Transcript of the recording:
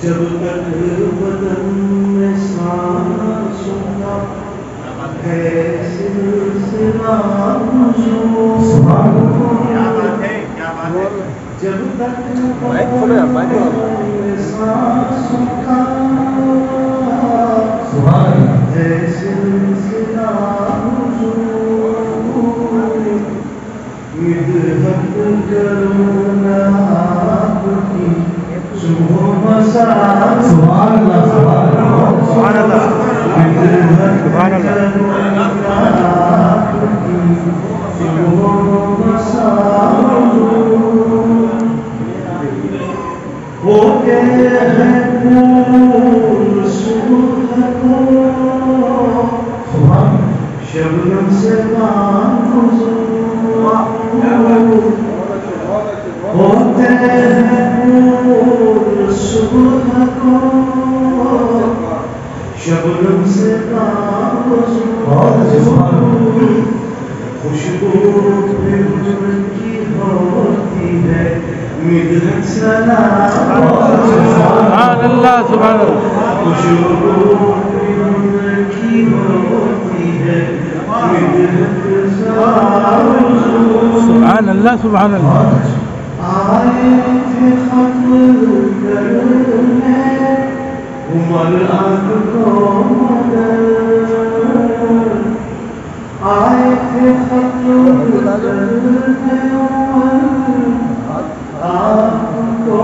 जब तक बदन में सांसों का है सिलसिला जब तक बदन में सांसों का है सिलसिला मिदहत करूँ ना आपकी सुबह मसाल सुभान अल्लाह सुभान अल्लाह सुभान अल्लाह होते हैं फूल सुबह को शबनम से होते हैं फूल सुबह को शबनम से खुशबू की होती है मिदहत सलाम सुभान अल्लाह सुभान अल्लाह खुशबू की होती है मिदहत सलाम सुभान अल्लाह सुभान अल्लाह आए थे खत करने उमर आग को आए थे खत करने उमर आग को